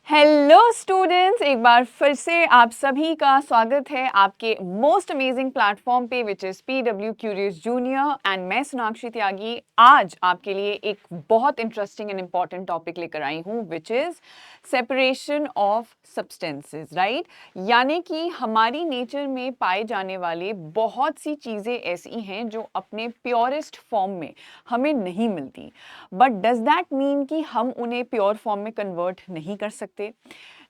Hello students, एक बार फिर से आप सभी का स्वागत है आपके मोस्ट अमेजिंग प्लेटफॉर्म पे which is PW curious junior and मैं सोनाक्षी त्यागी आज आपके लिए एक बहुत इंटरेस्टिंग एंड इम्पॉर्टेंट टॉपिक लेकर आई हूँ which is separation of substances, right. यानी कि हमारी नेचर में पाए जाने वाले बहुत सी चीज़ें ऐसी हैं जो अपने प्योरेस्ट फॉर्म में हमें नहीं मिलती, बट डज दैट मीन कि हम उन्हें प्योर फॉर्म में कन्वर्ट नहीं कर सकते?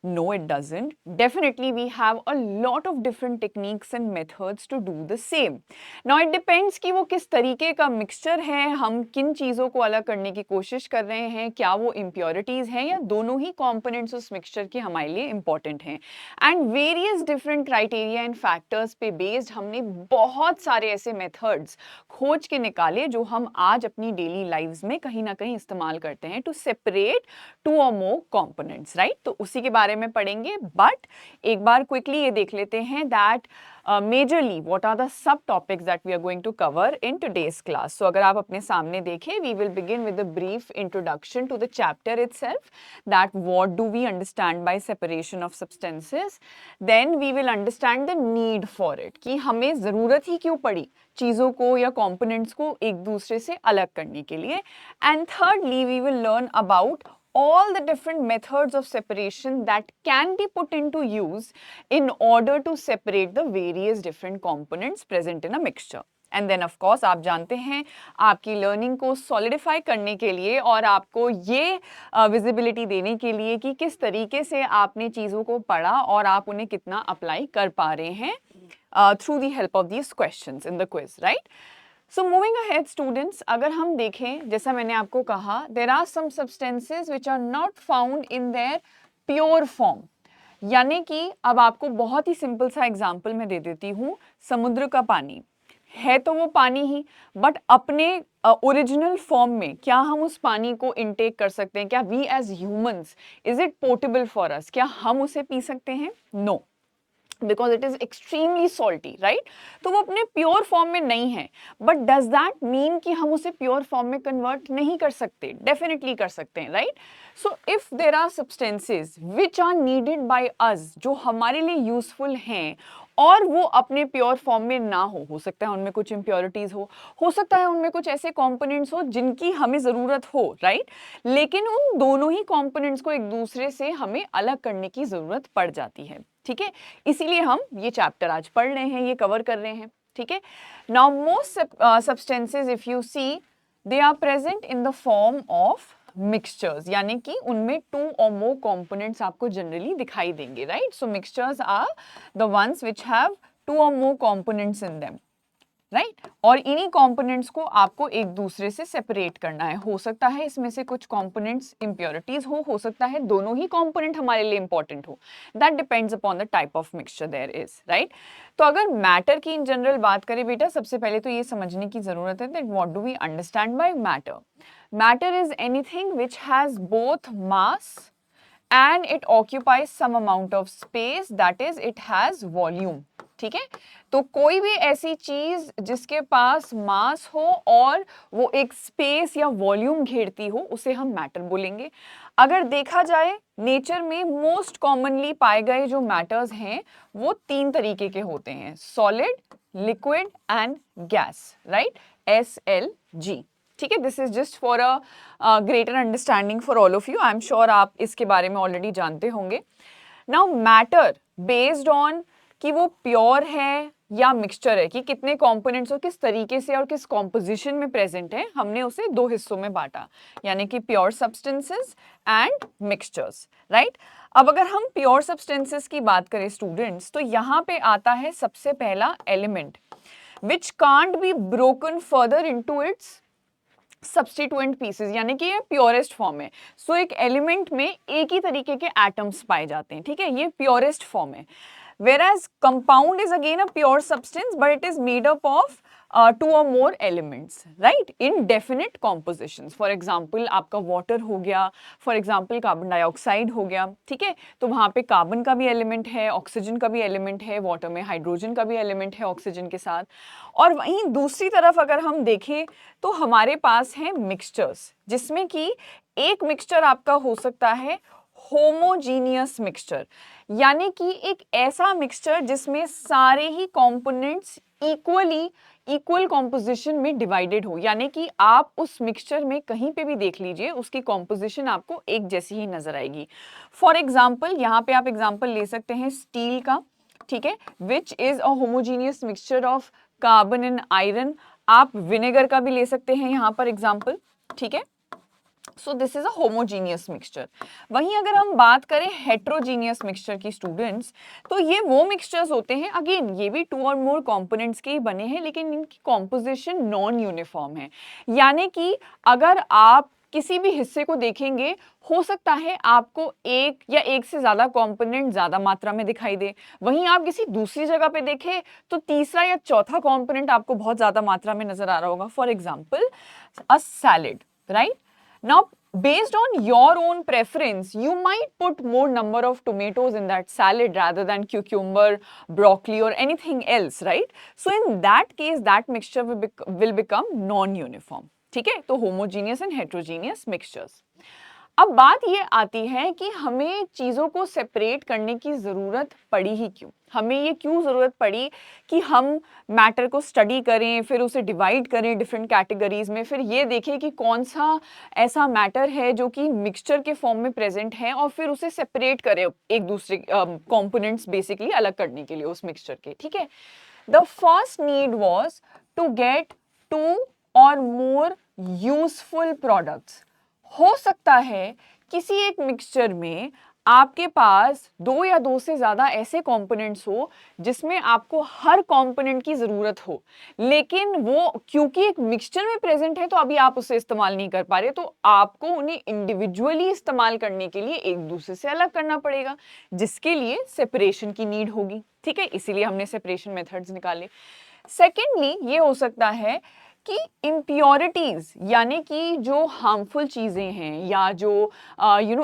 No, it doesn't. Definitely, we have a lot of different techniques and methods to do the same. Now, it depends कि वो किस तरीके का मिक्सचर है, हम किन चीज़ों को अलग करने की कोशिश कर रहे हैं, क्या वो impurities हैं या दोनों ही components उस मिक्सचर के हमारे लिए important हैं. And various different criteria and factors पे based हमने बहुत सारे ऐसे methods खोज के निकाले जो हम आज अपनी डेली लाइव्स में कहीं ना कहीं इस्तेमाल करते हैं टू सेपरेट टू और मोर कंपोनेंट्स, राइट। तो उसी के बारे में पढ़ेंगे, बट एक बार क्विकली ये देख लेते हैं that majorly what are the sub topics that we are going to cover in today's class. So अगर आप अपने सामने देखें, we will begin with a brief introduction to the chapter itself, that what do we understand by separation of substances. Then we will understand the need for it, कि हमें ज़रूरत ही क्यों पड़ी चीज़ों को या कंपोनेंट्स को एक दूसरे से अलग करने के लिए। And thirdly we will learn about all the different methods of separation that can be put into use in order to separate the various different components present in a mixture. And then of course आप जानते हैं आपकी learning को solidify करने के लिए और आपको ये विजिबिलिटी देने के लिए कि किस तरीके से आपने चीज़ों को पढ़ा और आप उन्हें कितना अप्लाई कर पा रहे हैं through the help of these questions in the quiz, right? So moving ahead students, अगर हम देखें, जैसा मैंने आपको कहा, there are some substances which are not found in their pure form. यानी कि अब आपको बहुत ही सिंपल सा एग्जाम्पल मैं दे देती हूँ। समुद्र का पानी है तो वो पानी ही, बट अपने ओरिजिनल फॉर्म में क्या हम उस पानी को इनटेक कर सकते हैं? क्या we as humans, is it portable for us? क्या हम उसे पी सकते हैं? No, because it is extremely salty, right. तो वो अपने प्योर फॉर्म में नहीं है, बट डज दैट मीन कि हम उसे प्योर फॉर्म में कन्वर्ट नहीं कर सकते? डेफिनेटली कर सकते हैं, right. So if there are substances which are needed by us, जो हमारे लिए यूजफुल हैं और वो अपने प्योर फॉर्म में ना हो सकता है उनमें कुछ इम्प्योरिटीज हो सकता है उनमें कुछ ऐसे कंपोनेंट्स हो जिनकी हमें ज़रूरत हो, राइट। लेकिन उन दोनों ही कंपोनेंट्स को एक दूसरे से हमें अलग करने की ज़रूरत पड़ जाती है, ठीक है। इसीलिए हम ये चैप्टर आज पढ़ रहे हैं, ये कवर कर रहे हैं, ठीक है। Now most substances if you see, they are present in the form of mixtures, यानी कि उनमें टू और मोर कंपोनेंट्स आपको जनरली दिखाई देंगे, right. So mixtures are the ones which have two और more components in them, right. और इन्हीं कंपोनेंट्स को आपको एक दूसरे से सेपरेट करना है। हो सकता है इसमें से कुछ कंपोनेंट्स इम्प्योरिटीज हो सकता है दोनों ही कंपोनेंट हमारे लिए इंपॉर्टेंट हो, that depends upon the type of mixture there is, right. तो अगर मैटर की इन जनरल बात करें बेटा, सबसे पहले तो ये समझने की जरूरत है that what do we understand by matter. Matter is anything which has both mass and it occupies some amount of space, that is it has volume, ठीक है। तो कोई भी ऐसी चीज जिसके पास मास हो और वो एक स्पेस या वॉल्यूम घेरती हो उसे हम मैटर बोलेंगे। अगर देखा जाए नेचर में मोस्ट कॉमनली पाए गए जो मैटर्स हैं वो तीन तरीके के होते हैं, solid, liquid and gas, right, SLG, ठीक है। This is just for a greater understanding for all of you. I am sure आप इसके बारे में ऑलरेडी जानते होंगे। नाउ मैटर बेस्ड ऑन कि वो प्योर है या मिक्सचर है, कि कितने कंपोनेंट्स और किस तरीके से और किस कॉम्पोजिशन में प्रेजेंट है, हमने उसे दो हिस्सों में बांटा, यानी कि pure substances and mixtures, right. अब अगर हम प्योर सब्सटेंसेस की बात करें स्टूडेंट्स, तो यहाँ पे आता है सबसे पहला element which can't be broken further into its substituent pieces, यानी कि ये प्योरेस्ट फॉर्म है। सो एक एलिमेंट में एक ही तरीके के एटम्स पाए जाते हैं, ठीक है, ये प्योरेस्ट फॉर्म है। whereas compound is again a pure substance but it is made up of two or more elements, right, in definite compositions. for example आपका water हो गया, for example carbon dioxide हो गया, ठीक है। तो वहाँ पे कार्बन का भी एलिमेंट है, ऑक्सीजन का भी एलिमेंट है, वाटर में हाइड्रोजन का भी एलिमेंट है ऑक्सीजन के साथ। और वहीं दूसरी तरफ अगर हम देखें तो हमारे पास है मिक्सचर्स, जिसमें कि एक मिक्सचर आपका हो सकता है होमोजीनियस मिक्सचर, यानी कि एक ऐसा मिक्सचर जिसमें सारे ही कंपोनेंट्स इक्वल कॉम्पोजिशन में डिवाइडेड हो, यानी कि आप उस मिक्सचर में कहीं पे भी देख लीजिए उसकी कॉम्पोजिशन आपको एक जैसी ही नजर आएगी। फॉर एग्जाम्पल यहाँ पे आप एग्जाम्पल ले सकते हैं स्टील का, ठीक है, which is a homogeneous mixture of carbon and iron. आप विनेगर का भी ले सकते हैं यहाँ पर एग्जाम्पल, ठीक है। So this is a homogeneous mixture. वहीं अगर हम बात करें हेट्रोजीनियस मिक्सचर की स्टूडेंट्स, तो ये वो मिक्सचर्स होते हैं, अगेन ये भी 2 और मोर कंपोनेंट्स के ही बने हैं, लेकिन इनकी कॉम्पोजिशन नॉन यूनिफॉर्म है। यानी कि अगर आप किसी भी हिस्से को देखेंगे, हो सकता है आपको एक या एक से ज्यादा कंपोनेंट ज्यादा मात्रा में दिखाई दे, वहीं आप किसी दूसरी जगह पे देखें तो तीसरा या चौथा कंपोनेंट आपको बहुत ज्यादा मात्रा में नजर आ रहा होगा। For example a salad, right? Now, based on your own preference, you might put more number of tomatoes in that salad rather than cucumber, broccoli or anything else, right? So in that case, that mixture will become non-uniform. ठीक है, तो homogeneous and heterogeneous mixtures. अब बात ये आती है कि हमें चीज़ों को सेपरेट करने की ज़रूरत पड़ी ही क्यों? हमें ये क्यों ज़रूरत पड़ी कि हम मैटर को स्टडी करें, फिर उसे डिवाइड करें डिफरेंट कैटेगरीज में, फिर ये देखें कि कौन सा ऐसा मैटर है जो कि मिक्सचर के फॉर्म में प्रेजेंट है, और फिर उसे सेपरेट करें एक दूसरे कंपोनेंट्स बेसिकली अलग करने के लिए उस मिक्सचर के, ठीक है। The first need was to get 2 और मोर यूजफुल प्रोडक्ट्स। हो सकता है किसी एक मिक्सचर में आपके पास 2 या 2 से ज्यादा ऐसे कंपोनेंट्स हो जिसमें आपको हर कंपोनेंट की जरूरत हो, लेकिन वो क्योंकि एक मिक्सचर में प्रेजेंट है तो अभी आप उसे इस्तेमाल नहीं कर पा रहे, तो आपको उन्हें इंडिविजुअली इस्तेमाल करने के लिए एक दूसरे से अलग करना पड़ेगा, जिसके लिए सेपरेशन की नीड होगी, ठीक है। इसीलिए हमने सेपरेशन मेथड्स निकाले। सेकेंडली ये हो सकता है कि इम्प्योरिटीज, यानी कि जो हार्मफुल चीजें हैं या जो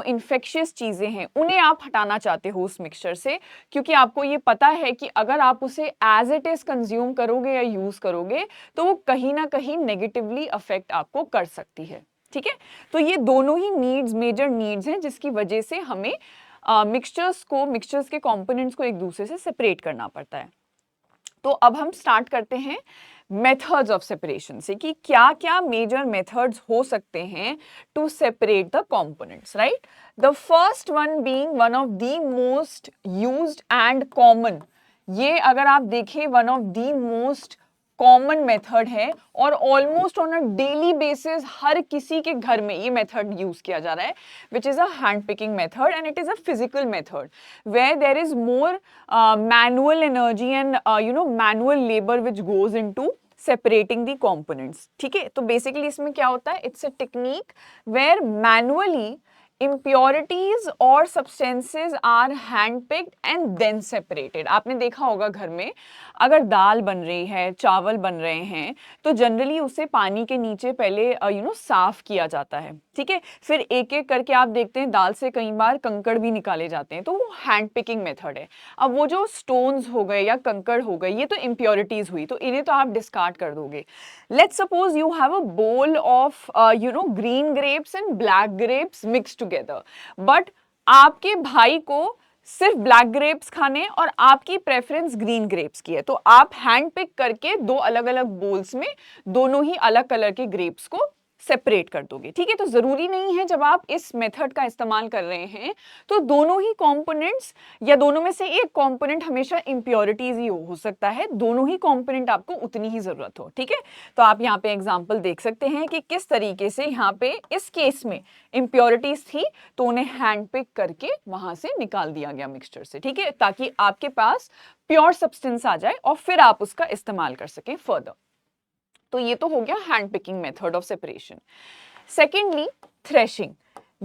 इन्फेक्शियस चीजें हैं, उन्हें आप हटाना चाहते हो उस मिक्सचर से, क्योंकि आपको ये पता है कि अगर आप उसे एज इट इज कंज्यूम करोगे या यूज करोगे तो वो कहीं ना कहीं नेगेटिवली अफेक्ट आपको कर सकती है, ठीक है। तो ये दोनों ही नीड्स मेजर नीड्स हैं जिसकी वजह से हमें मिक्सचर्स के कंपोनेंट्स को एक दूसरे से सेपरेट करना पड़ता है। तो अब हम स्टार्ट करते हैं मेथड्स ऑफ सेपरेशन से, कि क्या क्या मेजर मेथड्स हो सकते हैं to separate the components, right? The first one being one of the most used and common, ये अगर आप देखें one of the most common method है और almost on a daily basis हर किसी के घर में ये मेथड यूज किया जा रहा है, which is a hand picking method, and it is a physical method where there is more manual energy and manual labour which goes into separating the components, ठीक है। तो बेसिकली इसमें क्या होता है, it's a technique where manually impurities और substances are handpicked and then separated। आपने देखा होगा घर में अगर दाल बन रही है, चावल बन रहे हैं, तो जनरली उसे पानी के नीचे पहले साफ किया जाता है, ठीक है। फिर एक एक करके आप देखते हैं दाल से कई बार कंकड़ भी निकाले जाते हैं, तो वो हैंड पिकिंग मेथड है। अब वो जो स्टोन्स हो गए या कंकड़ हो गए, ये तो impurities हुई, तो इन्हें तो आप डिस्कार्ड कर दोगे। Let's suppose you have a bowl of green grapes and black grapes mixed together, but आपके भाई को सिर्फ ब्लैक ग्रेप्स खाने और आपकी प्रेफरेंस ग्रीन ग्रेप्स की है, तो आप हैंड पिक करके 2 अलग अलग बोल्स में दोनों ही अलग कलर के ग्रेप्स को सेपरेट कर दोगे, ठीक है। तो जरूरी नहीं है जब आप इस मेथड का इस्तेमाल कर रहे हैं तो दोनों ही कंपोनेंट्स या दोनों में से एक कंपोनेंट हमेशा इंप्योरिटीज ही हो सकता है, दोनों ही कंपोनेंट आपको उतनी ही जरूरत हो, ठीक है। तो आप यहाँ पे एग्जांपल देख सकते हैं कि किस तरीके से यहाँ पे इस केस में इंप्योरिटीज थी तो उन्हें हैंड पिक करके वहां से निकाल दिया गया मिक्सचर से, ठीक है, ताकि आपके पास प्योर सब्सटेंस आ जाए और फिर आप उसका इस्तेमाल कर सकें फर्दर। तो ये तो हो गया hand picking method of separation. Secondly threshing,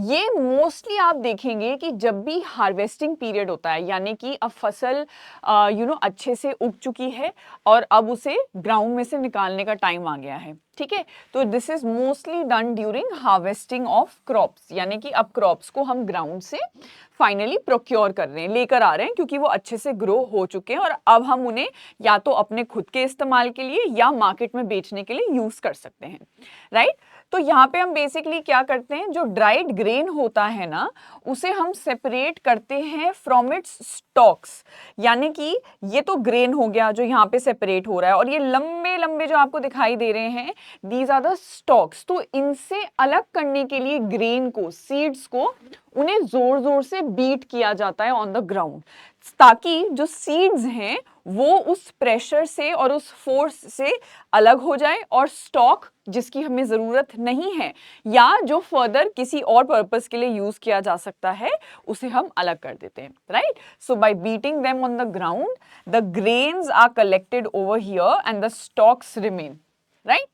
ये मोस्टली आप देखेंगे कि जब भी हार्वेस्टिंग पीरियड होता है, यानी कि अब फसल अच्छे से उग चुकी है और अब उसे ग्राउंड में से निकालने का टाइम आ गया है, ठीक है। तो this is mostly done during harvesting of crops, यानी कि अब क्रॉप्स को हम ग्राउंड से फाइनली प्रोक्योर कर रहे हैं, लेकर आ रहे हैं, क्योंकि वो अच्छे से ग्रो हो चुके हैं और अब हम उन्हें या तो अपने खुद के इस्तेमाल के लिए या मार्केट में बेचने के लिए यूज कर सकते हैं, राइट। तो यहाँ पे हम बेसिकली क्या करते हैं, जो ड्राइड ग्रेन होता है ना, उसे हम सेपरेट करते हैं फ्रॉम इट्स स्टॉक्स। यानी कि ये तो ग्रेन हो गया जो यहाँ पे सेपरेट हो रहा है, और ये लंबे लंबे जो आपको दिखाई दे रहे हैं, दीज आर द स्टॉक्स। तो इनसे अलग करने के लिए ग्रेन को, सीड्स को, उन्हें जोर जोर से बीट किया जाता है ऑन द ग्राउंड, ताकि जो सीड्स हैं वो उस प्रेशर से और उस फोर्स से अलग हो जाए, और स्टॉक जिसकी हमें जरूरत नहीं है या जो फर्दर किसी और पर्पस के लिए यूज किया जा सकता है, उसे हम अलग कर देते हैं, right. So by beating them on the ground, the grains are collected over here and the stalks remain, right.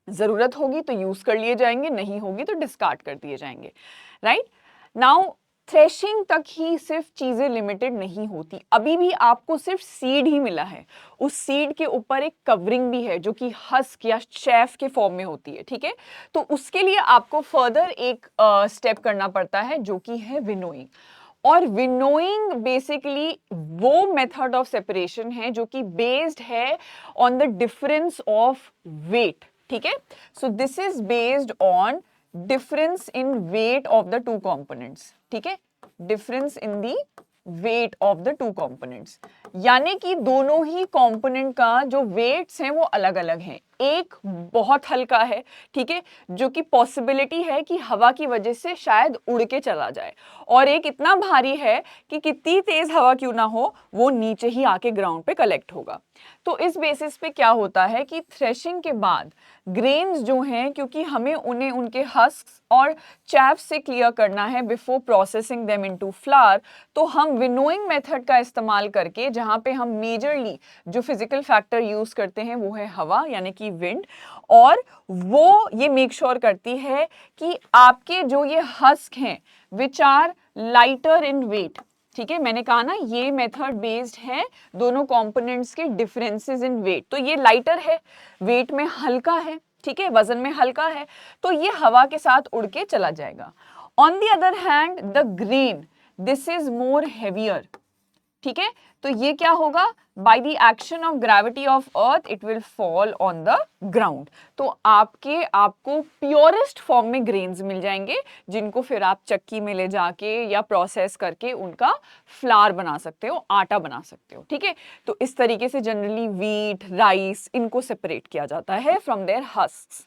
जरूरत होगी तो यूज कर लिए जाएंगे, नहीं होगी तो डिस्कार्ड कर दिए जाएंगे, राइट। नाउ थ्रेशिंग तक ही सिर्फ चीजें लिमिटेड नहीं होती, अभी भी आपको सिर्फ सीड ही मिला है, उस सीड के ऊपर एक कवरिंग भी है जो कि हस्क या चैफ के फॉर्म में होती है, ठीक है। तो उसके लिए आपको फर्दर एक स्टेप करना पड़ता है जो कि है विनोइंग। और विनोइंग बेसिकली वो मेथड ऑफ सेपरेशन है जो कि बेस्ड है on the difference of weight, ठीक है। So this is based on difference in weight of the two components, ठीक है, difference in the weight of the two components, यानी कि दोनों ही कंपोनेंट का जो वेट्स हैं वो अलग अलग हैं। एक बहुत हल्का है, ठीक है, जो कि पॉसिबिलिटी है कि हवा की वजह से शायद उड़ के चला जाए, और एक इतना भारी है कि कितनी तेज हवा क्यों ना हो वो नीचे ही आके ग्राउंड पे कलेक्ट होगा। तो इस बेसिस पे क्या होता है कि थ्रेशिंग के बाद ग्रेन्स जो हैं, क्योंकि हमें उन्हें उनके हस्क्स और चैफ से क्लियर करना है before processing them into flower, तो हम विनोइंग मेथड का इस्तेमाल करके, जहां पे हम मेजरली जो फिजिकल फैक्टर यूज करते हैं वो है हवा यानी कि विंड, और वो ये मेक श्योर करती है कि आपके जो ये हस्क हैं which are lighter in weight, ठीक है। मैंने कहा ना ये मेथड बेस्ड है दोनों कंपोनेंट्स के डिफरेंसेस इन वेट, तो ये लाइटर है, वेट में हल्का है, ठीक है, वजन में हल्का है, तो ये हवा के साथ उड़ के चला जाएगा। On the other hand the grain, this is more heavier, ठीक है। तो ये क्या होगा, by the action of gravity of earth it will fall on the ground. तो आपको प्योरेस्ट फॉर्म में ग्रेन्स मिल जाएंगे, जिनको फिर आप चक्की में ले जाके या प्रोसेस करके उनका फ्लावर बना सकते हो, आटा बना सकते हो, ठीक है। तो इस तरीके से जनरली व्हीट, राइस, इनको सेपरेट किया जाता है from their husks,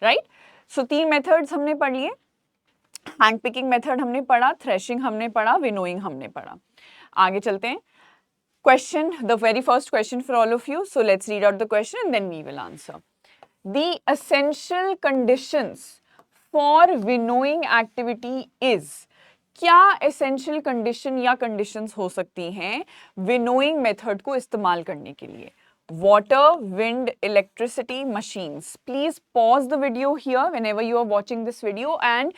right. So 3 methods हमने पढ़ लिए, हैंड पिकिंग मेथड हमने पढ़ा, थ्रेशिंग हमने पढ़ा, विनोइंग हमने पढ़ा। आगे चलते हैं। Question, the very first question for all of you. So let's read out the question and then we will answer. The essential conditions for winnowing activity is, क्या essential condition या conditions हो सकती हैं winnowing method को इस्तेमाल करने के लिए? Water, wind, electricity, machines. Please pause the video here whenever you are watching this video and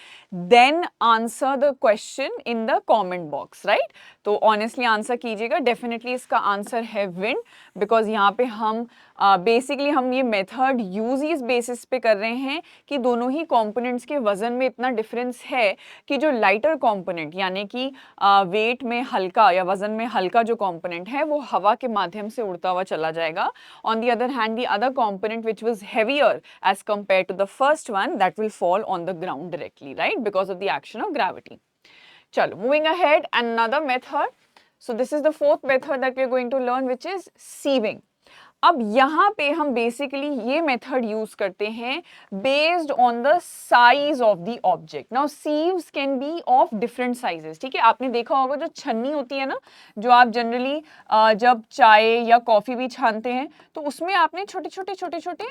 then answer the question in the comment box, right? तो honestly answer कीजिएगा। Definitely इसका answer है wind, because यहाँ पे हम basically हम ये method use इस बेसिस पे कर रहे हैं कि दोनों ही कंपोनेंट्स के वजन में इतना डिफरेंस है कि जो लाइटर कंपोनेंट यानी कि वेट में हल्का या वजन में हल्का जो कंपोनेंट है वो हवा के माध्यम से उड़ता हुआ चला जाएगा। On the other hand the other component which was heavier as compare to the first one, that will fall on the ground directly, right, because of the action of gravity. चलो, moving ahead, another method. So this is the fourth method that we are going to learn, which is sieving. अब यहाँ पे हम basically ये method use करते हैं based on the size of the object. Now sieves can be of different sizes, ठीक है। आपने देखा होगा जो छन्नी होती है ना, जो आप जनरली जब चाय या कॉफी भी छानते हैं तो उसमें आपने छोटे छोटे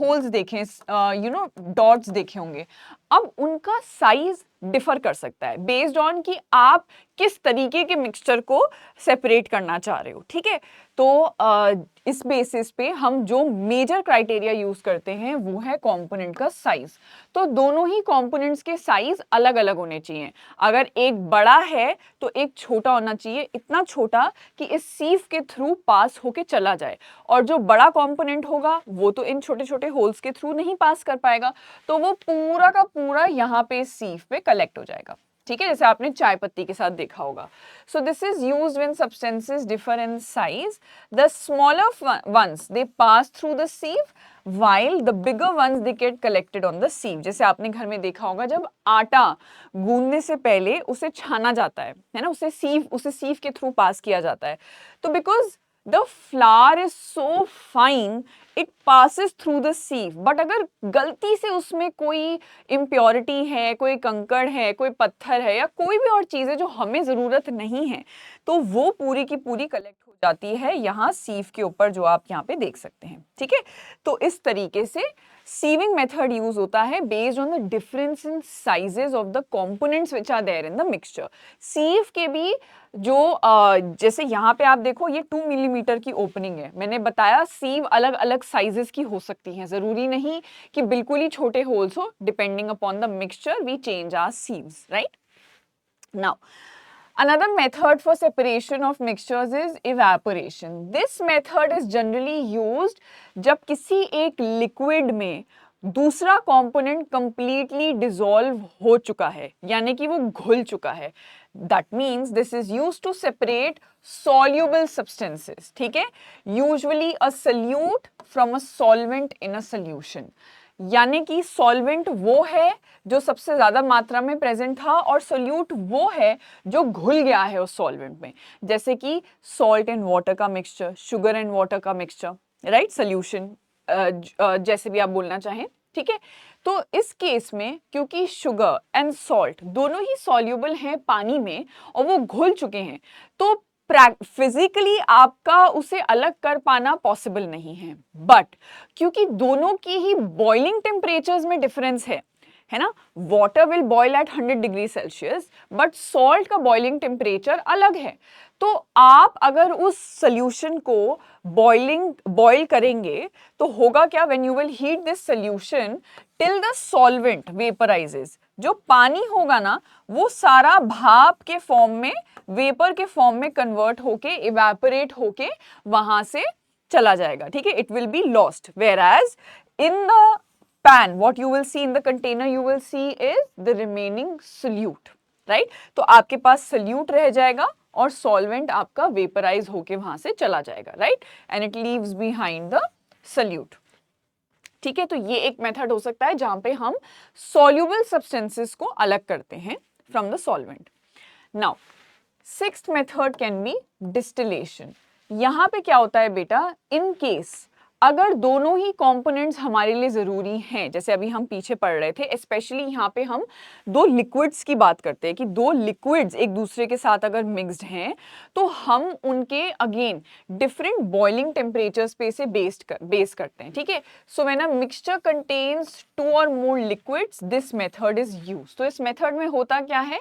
होल्स देखे, डॉट्स देखे होंगे। अब उनका साइज डिफर कर सकता है बेस्ड ऑन कि आप किस तरीके के मिक्सचर को सेपरेट करना चाह रहे हो, ठीक है। तो इस बेसिस पे हम जो मेजर क्राइटेरिया यूज करते हैं वो है कंपोनेंट का साइज। तो दोनों ही कंपोनेंट्स के साइज अलग अलग होने चाहिए। अगर एक बड़ा है तो एक छोटा होना चाहिए, इतना छोटा कि इस सीव के थ्रू पास होके चला जाए, और जो बड़ा कंपोनेंट होगा वो तो इन छोटे छोटे होल्स के थ्रू नहीं पास कर पाएगा, तो वो पूरा का पूरा यहाँ पे सीव पे कलेक्ट हो जाएगा, ठीक है, जैसे आपने चाय पत्ती के साथ देखा होगा। So this is used when substances differ in size, the smaller ones they pass through the sieve while the bigger ones they get collected on the sieve। जैसे आपने घर में देखा होगा जब आटा गूंदने से पहले उसे छाना जाता है ना, उसे सीव के थ्रू पास किया जाता है। तो because the flower is so fine it passes through the सीव, but अगर गलती से उसमें कोई इम्प्योरिटी है, कोई कंकड़ है, कोई पत्थर है या कोई भी और चीज़ है जो हमें ज़रूरत नहीं है, तो वो पूरी की पूरी कलेक्ट हो जाती है यहाँ सीव के ऊपर, जो आप यहाँ पे देख सकते हैं। ठीक है, तो इस तरीके से सीविंग मेथड यूज होता है based on the difference in sizes of the components which are there in the mixture. Sieve के भी जो जैसे यहाँ पे आप देखो ये 2 मिलीमीटर की ओपनिंग है, मैंने बताया सीव अलग अलग साइजेस की हो सकती हैं, जरूरी नहीं कि बिल्कुल ही छोटे होल्स हो, depending upon the mixture we change our sieves, right. Now another method for separation of mixtures is evaporation. This method is generally used जब किसी एक लिक्विड में दूसरा कंपोनेंट कंप्लीटली डिसॉल्व हो चुका है, यानी कि वो घुल चुका है। That means this is used to separate soluble substances, ठीक है, usually a solute from a solvent in a solution। यानी कि सॉल्वेंट वो है जो सबसे ज्यादा मात्रा में प्रेजेंट था और सोल्यूट वो है जो घुल गया है उस सॉल्वेंट में, जैसे कि सॉल्ट एंड वाटर का मिक्सचर, शुगर एंड वाटर का मिक्सचर, राइट, सोल्यूशन जैसे भी आप बोलना चाहें। ठीक है, तो इस केस में क्योंकि शुगर एंड सॉल्ट दोनों ही सॉल्युबल हैं पानी में और वो घुल चुके हैं, तो फिजिकली आपका उसे अलग कर पाना पॉसिबल नहीं है। बट क्योंकि दोनों की ही बॉइलिंग टेम्परेचर्स में डिफरेंस है ना, water will boil at 100 degree Celsius but salt का बॉइलिंग टेम्परेचर अलग है। तो आप अगर उस सोल्यूशन को बॉइल करेंगे तो होगा क्या, when you will heat this solution till the solvent vaporises, जो पानी होगा ना वो सारा भाप के फॉर्म में, वेपर के फॉर्म में कन्वर्ट होके, इवेपोरेट होके वहां से चला जाएगा। ठीक है, it will be lost, whereas in the pan what you will see in the container you will see is the remaining solute, right। तो आपके पास solute रह जाएगा और solvent आपका vaporize होके वहां से चला जाएगा, right, and it leaves behind the solute। ठीक है, तो ये एक मेथड हो सकता है जहां पे हम soluble substances को अलग करते हैं from the solvent। now sixth method can be distillation। यहां पे क्या होता है बेटा, in case अगर दोनों ही कंपोनेंट्स हमारे लिए ज़रूरी हैं, जैसे अभी हम पीछे पढ़ रहे थे, स्पेशली यहाँ पे हम दो लिक्विड्स की बात करते हैं कि दो लिक्विड्स एक दूसरे के साथ अगर मिक्स्ड हैं तो हम उनके अगेन डिफरेंट बॉइलिंग टेम्परेचर्स पे से बेस करते हैं। ठीक है, so when a mixture contains 2 और more liquids this method is used. तो इस मेथड में होता क्या है,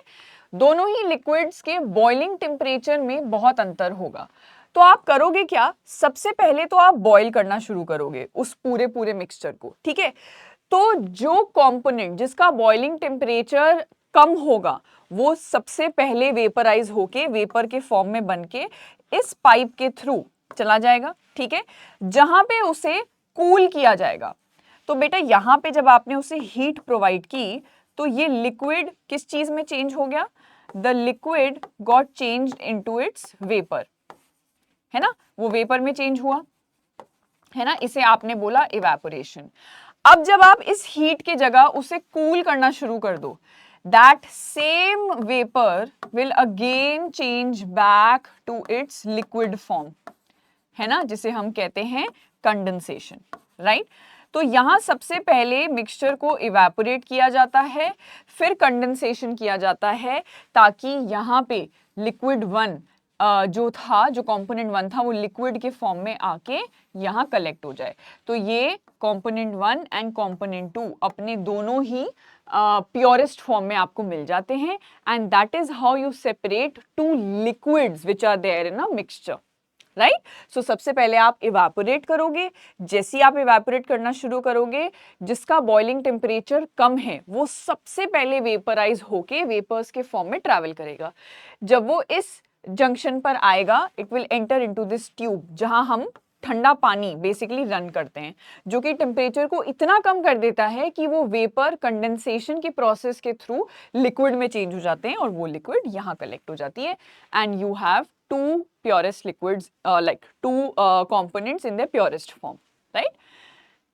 दोनों ही लिक्विड्स के बॉइलिंग टेम्परेचर में बहुत अंतर होगा। तो आप करोगे क्या, सबसे पहले तो आप बॉईल करना शुरू करोगे उस पूरे मिक्सचर को। ठीक है, तो जो कंपोनेंट जिसका बॉइलिंग टेम्परेचर कम होगा वो सबसे पहले वेपराइज होके वेपर के फॉर्म में बनके इस पाइप के थ्रू चला जाएगा। ठीक है, जहां पे उसे कूल किया जाएगा। तो बेटा यहाँ पे जब आपने उसे हीट प्रोवाइड की तो ये लिक्विड किस चीज में चेंज हो गया, the liquid got changed into its vapour, है ना, वो वेपर में चेंज हुआ, है ना, इसे आपने बोला इवेपोरेशन। अब जब आप इस हीट के जगह उसे कूल करना शुरू कर दो, that same vapour will again change back to its liquid form, है ना, जिसे हम कहते हैं कंडेंसेशन, राइट। तो यहां सबसे पहले मिक्सचर को इवेपोरेट किया जाता है, फिर कंडेंसेशन किया जाता है, ताकि यहाँ पे लिक्विड 1 जो कंपोनेंट 1 था वो लिक्विड के फॉर्म में आके यहाँ कलेक्ट हो जाए। तो ये कंपोनेंट 1 एंड कंपोनेंट 2 अपने दोनों ही प्योरेस्ट फॉर्म में आपको मिल जाते हैं, and that is how you separate 2 liquids which are there in a mixture, right. So सबसे पहले आप इवेपोरेट करोगे, जैसे ही आप इवेपोरेट करना शुरू करोगे जिसका बॉइलिंग टेम्परेचर कम है वो सबसे पहले वेपराइज होके वेपर्स के फॉर्म में ट्रैवल करेगा। जब वो इस जंक्शन पर आएगा it will enter into this tube जहां हम ठंडा पानी बेसिकली रन करते हैं, जो कि टेम्परेचर को इतना कम कर देता है कि वो वेपर कंडेंसेशन की प्रोसेस के थ्रू लिक्विड में चेंज हो जाते हैं और वो लिक्विड यहाँ कलेक्ट हो जाती है and you have two purest liquids like two components in the purest form, right?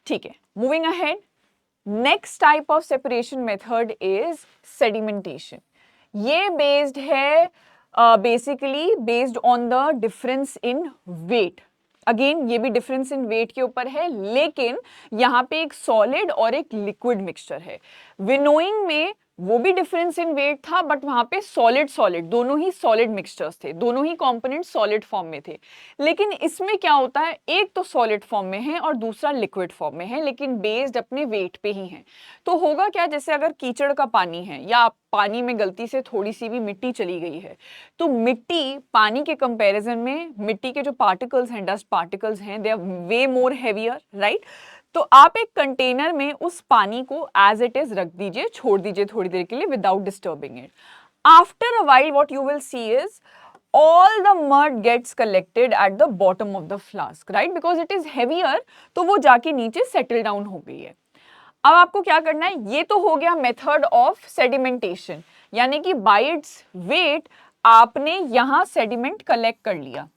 ठीक है, moving ahead, next type of separation method is sedimentation. ये बेस्ड है basically based on the difference in weight. Again ये भी difference in wait के ऊपर है, लेकिन यहाँ पे एक सॉलिड और एक लिक्विड मिक्सचर है। विनोइंग में वो भी डिफरेंस इन वेट था, बट वहां पे सॉलिड सॉलिड दोनों ही सॉलिड मिक्सचर्स थे, दोनों ही कंपोनेंट सॉलिड फॉर्म में थे। लेकिन इसमें क्या होता है, एक तो सॉलिड फॉर्म में है और दूसरा लिक्विड फॉर्म में है, लेकिन बेस्ड अपने वेट पे ही है। तो होगा क्या, जैसे अगर कीचड़ का पानी है या पानी में गलती से थोड़ी सी भी मिट्टी चली गई है, तो मिट्टी पानी के कंपैरिजन में मिट्टी के जो पार्टिकल्स हैं, डस्ट पार्टिकल्स हैं, they are way more heavier, right? तो आप एक कंटेनर में उस पानी को एज इट इज रख दीजिए, छोड़ दीजिए थोड़ी देर के लिए without disturbing it. After a while what you will see is all the mud gets collected at the bottom of the flask, right? Because it is heavier, तो वो जाके नीचे सेटल डाउन हो गई है। अब आपको क्या करना है, ये तो हो गया मेथड ऑफ सेडिमेंटेशन, यानी कि बाय इट्स वेट आपने यहाँ सेडिमेंट कलेक्ट कर लिया,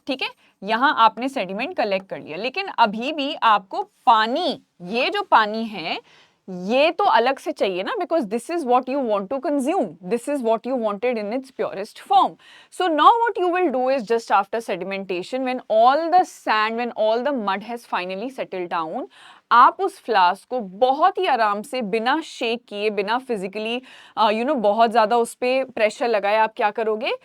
ठीक है, यहां आपने सेडिमेंट कलेक्ट कर लिया। लेकिन अभी भी आपको पानी, ये जो पानी है ये तो अलग से चाहिए ना, because this is what you want to consume, this is what you wanted in its purest form. So now what you will do is just after sedimentation, when all the sand, when all the mud has finally settled down, आप उस flask को बहुत ही आराम से बिना shake किए, बिना physically बहुत ज्यादा उस पर प्रेशर लगाए, आप क्या करोगे,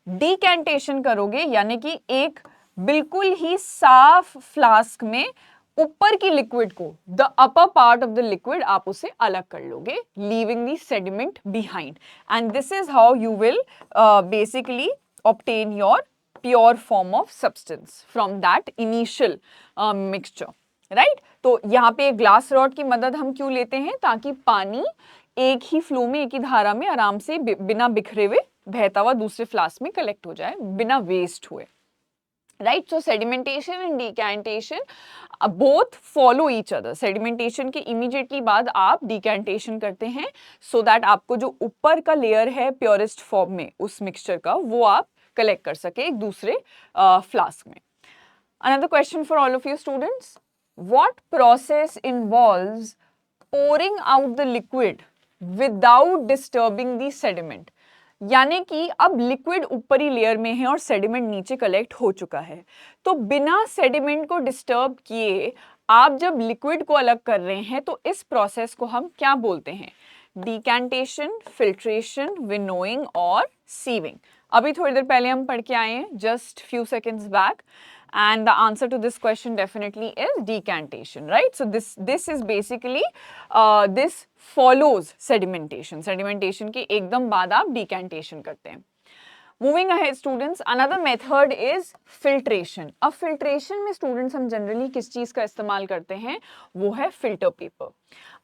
डिकैंटेशन करोगे, यानी कि एक बिल्कुल ही साफ फ्लास्क में ऊपर की लिक्विड को, the upper part of the liquid, आप उसे अलग कर लोगे, leaving the sediment behind, and this is how you will basically obtain your pure form of substance from that initial mixture, right? तो यहाँ पे ग्लास रॉड की मदद हम क्यों लेते हैं, ताकि पानी एक ही फ्लो में, एक ही धारा में आराम से बिना बिखरे हुए बहता हुआ दूसरे फ्लास्क में कलेक्ट हो जाए, बिना वेस्ट हुए, right? So sedimentation and decantation both follow each other. Sedimentation के इमीडिएटली बाद आप डिकैंटेशन करते हैं, सो दैट आपको जो ऊपर का लेयर है प्योरेस्ट फॉर्म में उस मिक्सचर का, वो आप कलेक्ट कर सके एक दूसरे फ्लास्क में। Another question for all of you students, what process involves pouring out the liquid without disturbing the sediment? यानी कि अब लिक्विड ऊपरी लेयर में है और सेडिमेंट नीचे कलेक्ट हो चुका है, तो बिना सेडिमेंट को डिस्टर्ब किए आप जब लिक्विड को अलग कर रहे हैं, तो इस प्रोसेस को हम क्या बोलते हैं, डिकैंटेशन, फिल्ट्रेशन, विनोइंग और सीविंग। अभी थोड़ी देर पहले हम पढ़ के आए हैं, just few seconds back, and the answer to this question definitely is decantation, right? So this is basically this follows sedimentation. Sedimentation के एकदम बाद आप decantation करते हैं। Moving ahead students, another method is filtration. अब filtration में students हम generally किस चीज़ का इस्तेमाल करते हैं, वो है filter paper।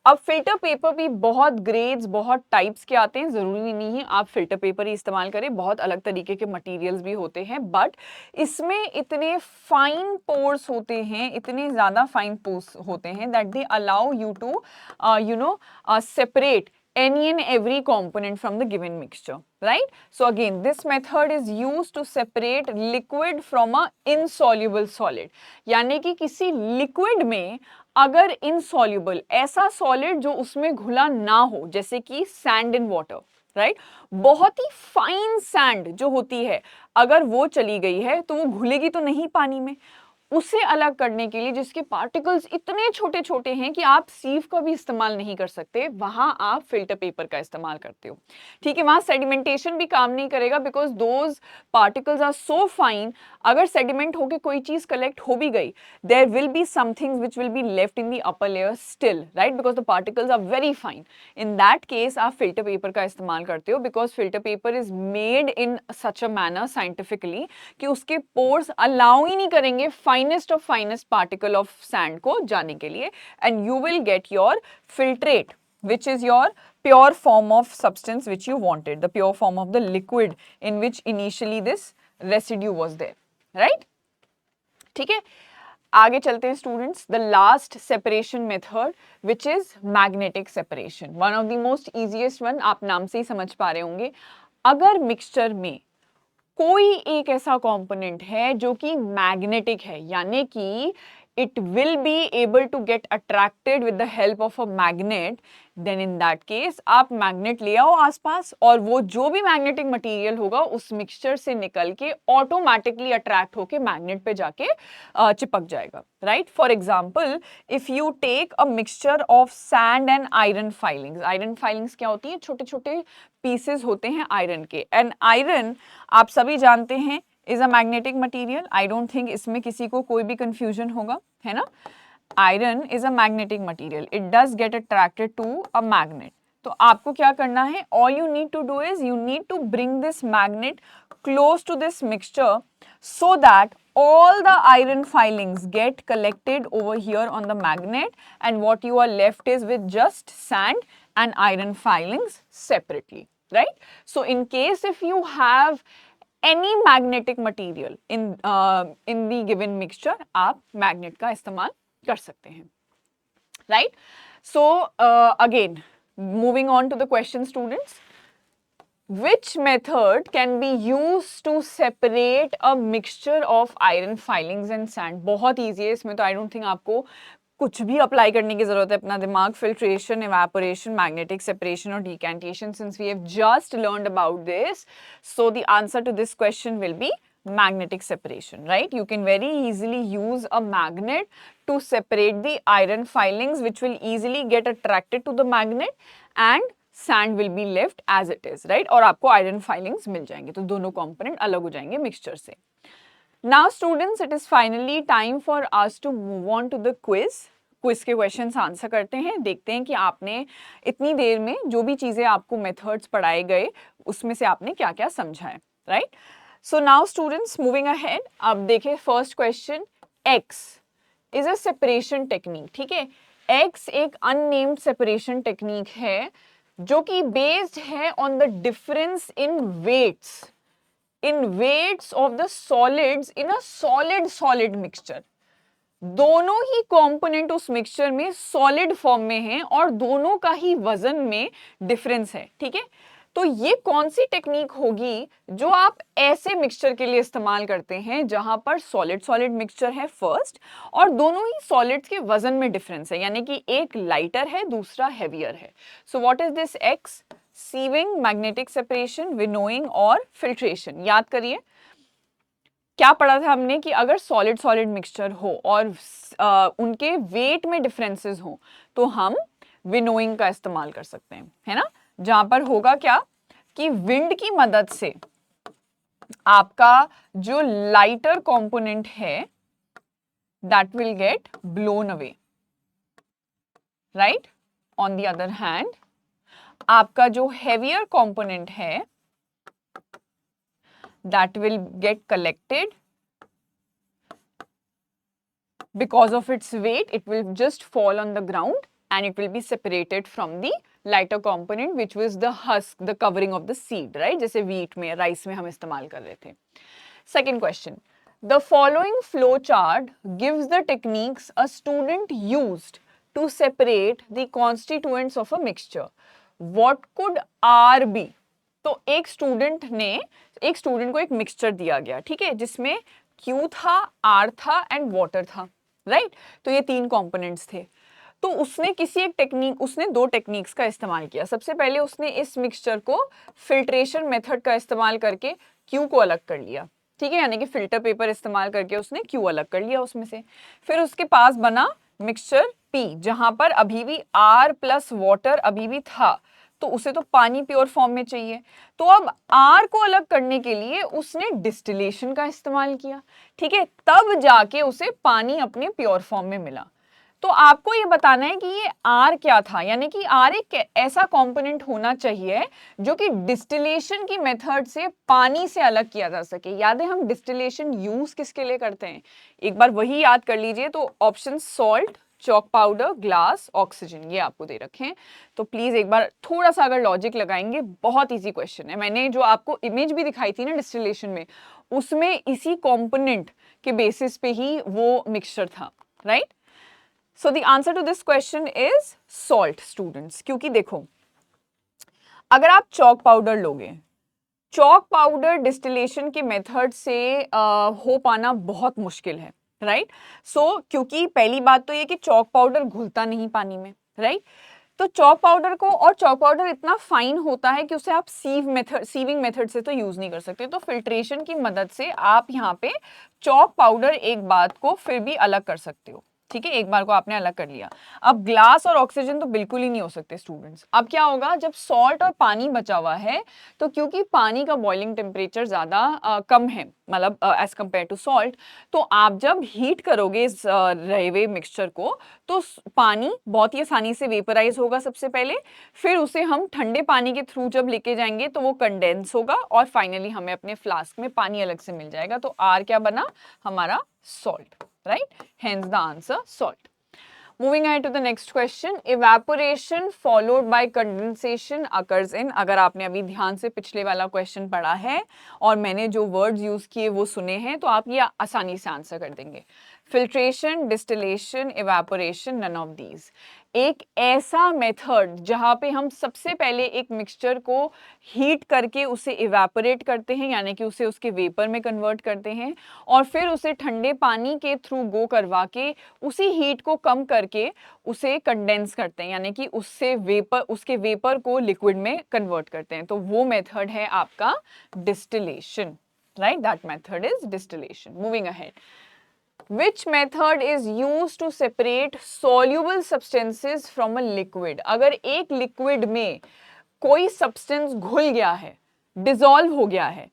अब फिल्टर पेपर भी बहुत ग्रेड्स, बहुत टाइप्स के आते हैं, ज़रूरी नहीं है आप फिल्टर पेपर ही इस्तेमाल करें, बहुत अलग तरीके के मटेरियल्स भी होते हैं, बट इसमें इतने फाइन पोर्स होते हैं, इतने ज़्यादा फाइन पोर्स होते हैं that they allow you to separate any and every component from the given mixture, right? So again, this method is used to separate liquid from a insoluble solid. यानी कि किसी liquid में अगर insoluble, ऐसा solid जो उसमें घुला ना हो, जैसे कि sand in water, राइट? बहुत ही फाइन सैंड जो होती है, अगर वो चली गई है तो वो घुलेगी तो नहीं पानी में, उसे अलग करने के लिए जिसके पार्टिकल्स इतने छोटे छोटे हैं कि आप सीव का भी इस्तेमाल नहीं कर सकते, वहां आप फिल्टर पेपर का इस्तेमाल करते हो, ठीक है? वहां सेडिमेंटेशन भी काम नहीं करेगा, because those particles are so fine, अगर सेडिमेंट होके कोई चीज कलेक्ट हो भी गई, there will be something which will be left in the upper layer still, right? Because the particles are very fine. In that case आप filter paper का इस्तेमाल करते हो, because filter paper is made in such a manner scientifically कि उसके pores allow ही नहीं करेंगे finest of finest particle of sand को जाने के लिए, and you will get your filtrate, which is your pure form of substance which you wanted, the pure form of the liquid in which initially this residue was there, right? ठीक है? आगे चलते हैं students, the last separation method which is magnetic separation, one of the most easiest one, आप नाम से ही समझ पा रहे होंगे। अगर मिक्सचर में कोई एक ऐसा कंपोनेंट है जो कि मैग्नेटिक है, यानी कि it will be able to get attracted with the help of a magnet, then in that case आप मैग्नेट ले आओ आसपास और वो जो भी मैग्नेटिक मटेरियल होगा उस मिक्सचर से निकल के ऑटोमेटिकली अट्रैक्ट होके मैग्नेट पे जाके चिपक जाएगा, right. For example, if you take a mixture of sand and iron filings, iron filings क्या होती है, छोटे छोटे पीसेस होते हैं आयरन के, एंड आयरन आप सभी जानते हैं is a magnetic material. I don't think इसमें किसी को कोई भी कंफ्यूजन होगा, है ना। Iron is a magnetic material, it does get attracted to a magnet. तो आपको क्या करना है, all you need to do is you need to bring this magnet close to this mixture so that all the iron filings get collected over here on the magnet, and what you are left is with just sand and iron filings separately, right? So in case if you have any magnetic material in the given mixture, आप magnet का इस्तेमाल कर सकते हैं, right? So again, moving on to the question, students. Which method can be used to separate a mixture of iron filings and sand? बहुत easy है इसमें तो, I don't think आपको कुछ भी अप्लाई करने की जरूरत है अपना दिमाग। filtration, evaporation, magnetic separation और decantation, since we have just learned about this, so the answer to this question will be magnetic separation, right? You can very easily use a magnet to separate the iron filings, which will easily get attracted to the magnet, and sand will be left as it is, right? और आपको iron filings मिल जाएंगे, तो दोनों component अलग हो जाएंगे mixture से। Now students, it is finally time for us to move on to the quiz. Quiz के क्वेश्चंस आंसर करते हैं, देखते हैं कि आपने इतनी देर में जो भी चीजें आपको मेथड्स पढ़ाए गए उसमें से आपने क्या क्या समझा है, right. So now students, moving ahead, अब देखिए first question, x is a separation technique, ठीक है। एक्स एक अननेम्ड सेपरेशन टेक्निक है जो कि बेस्ड है on the difference in weights of the solids in a solid mixture. दोनों ही कंपोनेंट उस मिक्सचर में सॉलिड फॉर्म में हैं और दोनों का ही वजन में डिफरेंस है, ठीक है। तो ये कौन सी टेक्निक होगी जो आप ऐसे मिक्सचर के लिए इस्तेमाल करते हैं जहां पर सॉलिड मिक्सचर है फर्स्ट, और दोनों ही सॉलिड्स के वजन में डिफरेंस है, यानी कि एक लाइटर है दूसरा हैवियर है। So what is this X? Sieving, magnetic separation, winnowing और फिल्ट्रेशन। याद करिए क्या पढ़ा था हमने कि अगर सॉलिड मिक्सचर हो और उनके वेट में डिफरेंसेस हो तो हम विनोइंग का इस्तेमाल कर सकते हैं, है ना। जहां पर होगा क्या कि विंड की मदद से आपका जो लाइटर कंपोनेंट है that will get blown away, right. On the other hand आपका जो हेवियर कंपोनेंट है that will get collected because of its weight, it will just fall on the ground and it will be separated from the lighter component which was the husk, the covering of the seed, right? जैसे wheat में, rice में हम इस्तेमाल कर रहे थे। Second question, the following flow chart gives the techniques a student used to separate the constituents of a mixture. What could R be? तो एक स्टूडेंट को एक मिक्सचर दिया गया, ठीक है, जिसमें Q था, R था एंड वाटर था, राइट। तो ये तीन कंपोनेंट्स थे। तो उसने दो टेक्निक्स का इस्तेमाल किया। सबसे पहले उसने इस मिक्सचर को फिल्ट्रेशन मेथड का इस्तेमाल करके Q को अलग कर लिया, ठीक है, यानी कि फिल्टर पेपर इस्तेमाल करके उसने Q अलग कर लिया उसमें से। फिर उसके पास बना मिक्सचर P, जहां पर अभी भी R प्लस वाटर अभी भी था, तो उसे तो पानी प्योर फॉर्म में चाहिए। तो अब R को अलग करने के लिए उसने डिस्टिलेशन का इस्तेमाल किया, ठीक है, तब जाके उसे पानी अपने प्योर फॉर्म में मिला। तो आपको ये बताना है कि ये R क्या था, यानी कि R एक ऐसा कंपोनेंट होना चाहिए जो कि डिस्टिलेशन की मेथड से पानी से अलग किया जा सके। याद है हम डिस्टिलेशन यूज किसके लिए करते हैं, एक बार वही याद कर लीजिए। तो option salt, chalk powder, glass, oxygen, ये आपको दे रखे हैं। तो प्लीज एक बार थोड़ा सा अगर लॉजिक लगाएंगे, बहुत इजी क्वेश्चन है। मैंने जो आपको इमेज भी दिखाई थी ना डिस्टिलेशन में, उसमें इसी कंपोनेंट के बेसिस पे ही वो मिक्सचर था, right. So the answer to this question is salt students. क्योंकि देखो, अगर आप चॉक पाउडर लोगे, चॉक पाउडर डिस्टिलेशन के मेथड से हो पाना बहुत मुश्किल है, राइट। सो क्योंकि पहली बात तो ये कि चॉक पाउडर घुलता नहीं पानी में, राइट। तो चॉक पाउडर को, और चॉक पाउडर इतना फाइन होता है कि उसे आप सीविंग मेथड से तो यूज नहीं कर सकते। तो फिल्ट्रेशन की मदद से आप यहाँ पे चॉक पाउडर एक बात को फिर भी अलग कर सकते हो, ठीक है। एक बार को आपने अलग कर लिया। अब ग्लास और ऑक्सीजन तो बिल्कुल ही नहीं हो सकते स्टूडेंट्स। अब क्या होगा, जब सॉल्ट और पानी बचा हुआ है, तो क्योंकि पानी का बॉइलिंग टेम्परेचर ज्यादा कम है, मतलब एज कंपेयर टू सॉल्ट, तो आप जब हीट करोगे इस रहे हुए मिक्सचर को, तो पानी बहुत ही आसानी से वेपराइज होगा सबसे पहले, फिर उसे हम ठंडे पानी के थ्रू जब लेके जाएंगे तो वो कंडेंस होगा, और फाइनली हमें अपने फ्लास्क में पानी अलग से मिल जाएगा। तो आर क्या बना हमारा, salt, right? Hence the answer salt. Moving ahead to the next question, evaporation followed by condensation occurs in, अगर आपने अभी ध्यान से पिछले वाला क्वेश्चन पढ़ा है और मैंने जो वर्ड्स यूज किए वो सुने हैं, तो आप ये आसानी से आंसर कर देंगे। Filtration, distillation, evaporation, none of these. एक ऐसा मेथड जहां पे हम सबसे पहले एक मिक्सचर को हीट करके उसे इवेपोरेट करते हैं, यानी कि उसे उसके वेपर में कन्वर्ट करते हैं, और फिर उसे ठंडे पानी के थ्रू गो करवा के उसी हीट को कम करके उसे कंडेंस करते हैं, यानी कि उसके वेपर को लिक्विड में कन्वर्ट करते हैं। तो वो मेथड है आपका distillation, right. That method is distillation. Moving ahead, Which method is used to separate soluble substances from a liquid? अगर एक लिक्विड में कोई सब्सटेंस घुल गया है, डिसॉल्व हो गया है,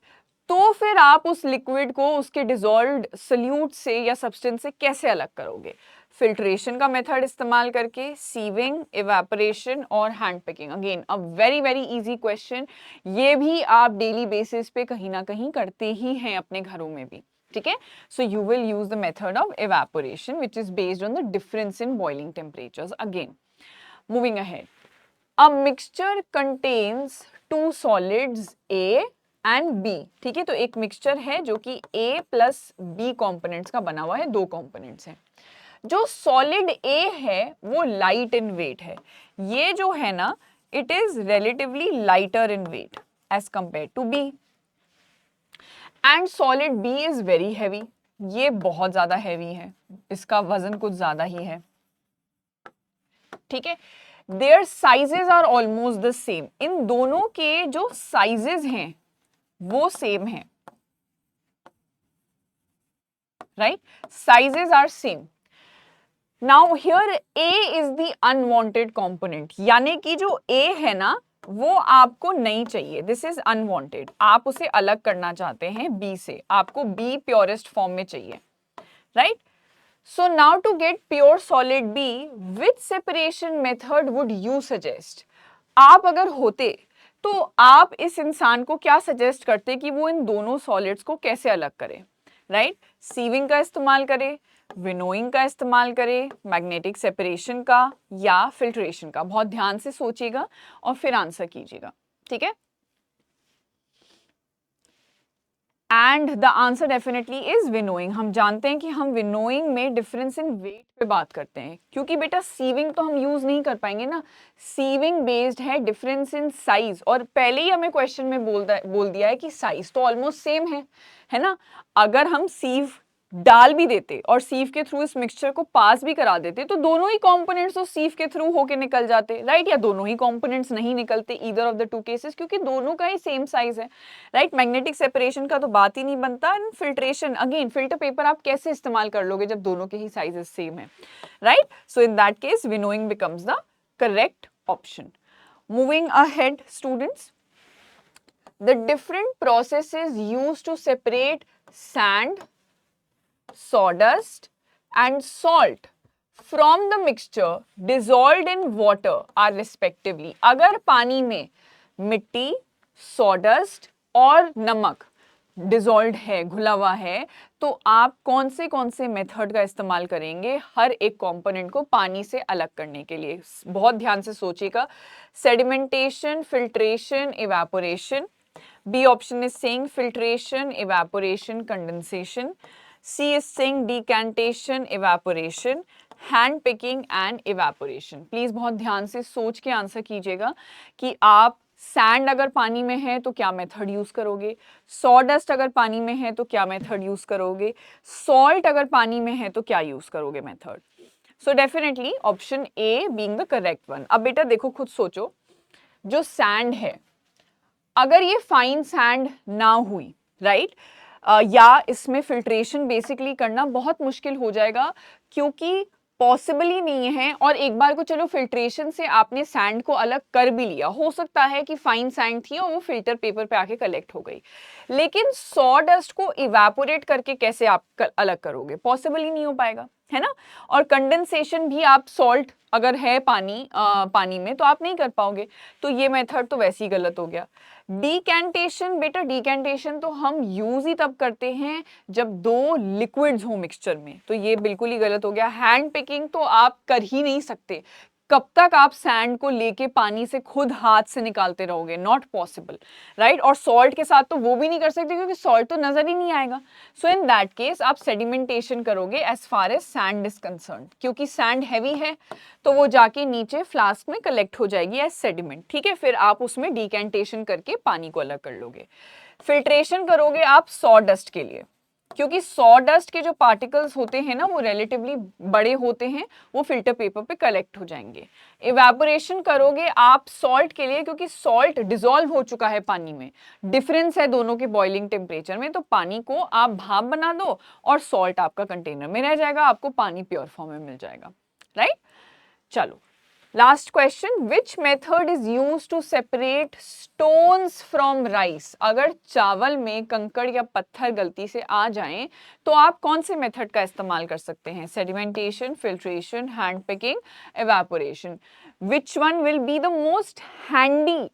तो फिर आप उस लिक्विड को उसके डिसॉल्व्ड सल्यूट से या सब्सटेंस से कैसे अलग करोगे? फिल्ट्रेशन का मेथड इस्तेमाल करके, सीविंग, इवेपोरेशन और hand picking. Again a very very easy question, ये भी आप डेली बेसिस पे कहीं ना कहीं करते ही हैं अपने घरों में भी, ठीक है। So you will use the method of evaporation which is based on the difference in boiling temperatures. Again moving ahead, a mixture contains two solids A and B, ठीक है। तो एक मिक्सचर है जो कि ए प्लस बी कंपोनेंट्स का बना हुआ है, दो कंपोनेंट्स हैं। जो सॉलिड ए है वो लाइट इन वेट है, ये जो है ना it is relatively lighter in weight as compare to B, and solid B is very heavy, ये बहुत ज्यादा हैवी है, इसका वजन कुछ ज्यादा ही है, ठीक है। Their sizes are almost the same, इन दोनों के जो साइजेस हैं वो सेम है, right. Sizes are same. Now here A is the unwanted component, यानी कि जो ए है ना वो आपको नहीं चाहिए, दिस इज अनवांटेड, आप उसे अलग करना चाहते हैं बी से, आपको बी प्योरेस्ट फॉर्म में चाहिए, right. So now to get pure solid B, which separation method would you suggest? आप अगर होते तो आप इस इंसान को क्या सजेस्ट करते कि वो इन दोनों सॉलिड्स को कैसे अलग करे, राइट। सीविंग का इस्तेमाल करे, विनोइंग का इस्तेमाल करें, मैग्नेटिक सेपरेशन का, या फिल्ट्रेशन का? बहुत ध्यान से सोचिएगा और फिर आंसर कीजिएगा, ठीक है। And the answer definitely is winnowing. हम जानते हैं कि हम विनोइंग में डिफरेंस इन वेट पे बात करते हैं, क्योंकि बेटा सीविंग तो हम यूज नहीं कर पाएंगे ना, सीविंग बेस्ड है डिफरेंस इन साइज, और पहले ही हमें क्वेश्चन में बोल दिया है कि साइज तो ऑलमोस्ट सेम है ना। अगर हम सीव डाल भी देते और सीव के थ्रू इस मिक्सचर को पास भी करा देते, तो दोनों ही कंपोनेंट्स तो सीव के थ्रू होके निकल जाते, राइट। या दोनों ही कंपोनेंट्स नहीं निकलते, either of the to cases, क्योंकि दोनों का ही सेम साइज है, राइट। मैग्नेटिक सेपरेशन का तो बात ही नहीं बनता। And filtration, again filter paper आप कैसे इस्तेमाल कर लोगे जब दोनों के ही साइजेस सेम है, right. So in that case winnowing becomes the correct option. Moving ahead students, the different processes used to separate sand, sawdust and salt from the mixture dissolved in water are respectively। अगर पानी में मिट्टी, sawdust और नमक dissolve है, घुला हुआ है, तो आप कौन से मेथड का इस्तेमाल करेंगे हर एक कंपोनेंट को पानी से अलग करने के लिए? बहुत ध्यान से सोचिएगा। Sedimentation, filtration, evaporation. B option is saying filtration, evaporation, condensation. C is saying decantation, evaporation, hand picking and evaporation. Please बहुत ध्यान से सोच के आंसर कीजिएगा कि आप सैंड अगर पानी में है तो क्या मेथड यूज करोगे, सॉडस्ट अगर पानी में है तो क्या मेथड यूज करोगे, सॉल्ट अगर पानी में है तो क्या यूज करोगे method. So definitely option a being the correct one. अब बेटा देखो, खुद सोचो, जो सैंड है, अगर ये फाइन सैंड ना हुई, राइट, या इसमें फिल्ट्रेशन बेसिकली करना बहुत मुश्किल हो जाएगा, क्योंकि पॉसिबल ही नहीं है। और एक बार को चलो फिल्ट्रेशन से आपने सैंड को अलग कर भी लिया, हो सकता है कि फाइन सैंड थी और वो फिल्टर पेपर पे आके कलेक्ट हो गई, लेकिन सॉडस्ट को इवेपोरेट करके कैसे आप अलग करोगे? पॉसिबल ही नहीं हो पाएगा, है ना। और कंडेंसेशन भी आप सॉल्ट अगर है पानी में तो आप नहीं कर पाओगे, तो ये मेथड तो वैसे ही गलत हो गया। डीकैंटेशन, बेटा डीकैंटेशन तो हम यूज ही तब करते हैं जब दो लिक्विड्स हो मिक्सचर में, तो ये बिल्कुल ही गलत हो गया। हैंड पिकिंग तो आप कर ही नहीं सकते, कब तक आप सैंड को लेके पानी से खुद हाथ से निकालते रहोगे? Not possible, right. और सॉल्ट के साथ तो वो भी नहीं कर सकते, क्योंकि सॉल्ट तो नजर ही नहीं आएगा। सो इन दैट केस आप सेडिमेंटेशन करोगे as far as sand is concern, क्योंकि सैंड हैवी है तो वो जाके नीचे फ्लास्क में कलेक्ट हो जाएगी एज सेडिमेंट, ठीक है। फिर आप उसमें डिकैंटेशन करके पानी को अलग कर लोगे। फिल्ट्रेशन करोगे आप सॉडस्ट के लिए, क्योंकि सॉडस्ट के जो पार्टिकल्स होते हैं ना वो रिलेटिवली बड़े होते हैं, वो फिल्टर पेपर पे कलेक्ट हो जाएंगे। इवेपोरेशन करोगे आप सॉल्ट के लिए, क्योंकि सॉल्ट डिसॉल्व हो चुका है पानी में, डिफरेंस है दोनों के बॉइलिंग टेम्परेचर में, तो पानी को आप भाप बना दो और सॉल्ट आपका कंटेनर में रह जाएगा, आपको पानी प्योर फॉर्म में मिल जाएगा, राइट। चलो last question, which method is use to separate stones from rice? अगर चावल में कंकड़ या पत्थर गलती से आ जाएं तो आप कौन से मेथड का इस्तेमाल कर सकते हैं? Sedimentation, filtration, hand picking, evaporation. Which one will be the most handy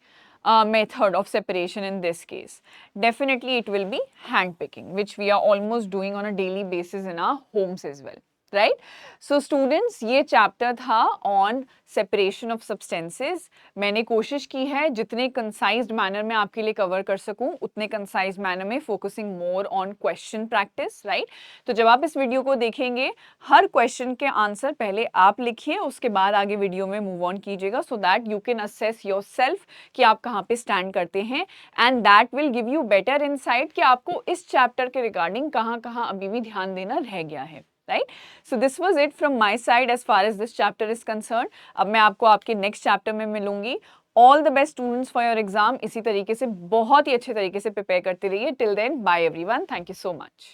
method of separation in this case? Definitely it will be hand picking, which we are almost doing on a daily basis in our homes as well. Right. So students, ये chapter था on separation of substances. मैंने कोशिश की है जितने concised manner में आपके लिए कवर कर सकूं, उतने कंसाइज्ड मैनर में, focusing more on question practice, right. तो जब आप इस वीडियो को देखेंगे, हर क्वेश्चन के आंसर पहले आप लिखिए, उसके बाद आगे वीडियो में मूव ऑन कीजिएगा, so that you can assess yourself कि आप कहाँ पे स्टैंड करते हैं, and that will give you better insight कि आपको इस चैप्टर के रिगार्डिंग कहाँ कहाँ अभी भी ध्यान देना रह गया है, right? So this was it from my side as far as this chapter is concerned. अब मैं आपको आपके next chapter में मिलूंगी। All the best students for your exam। इसी तरीके से बहुत ही अच्छे तरीके से prepare करते रहिए। Till then, bye everyone. Thank you so much.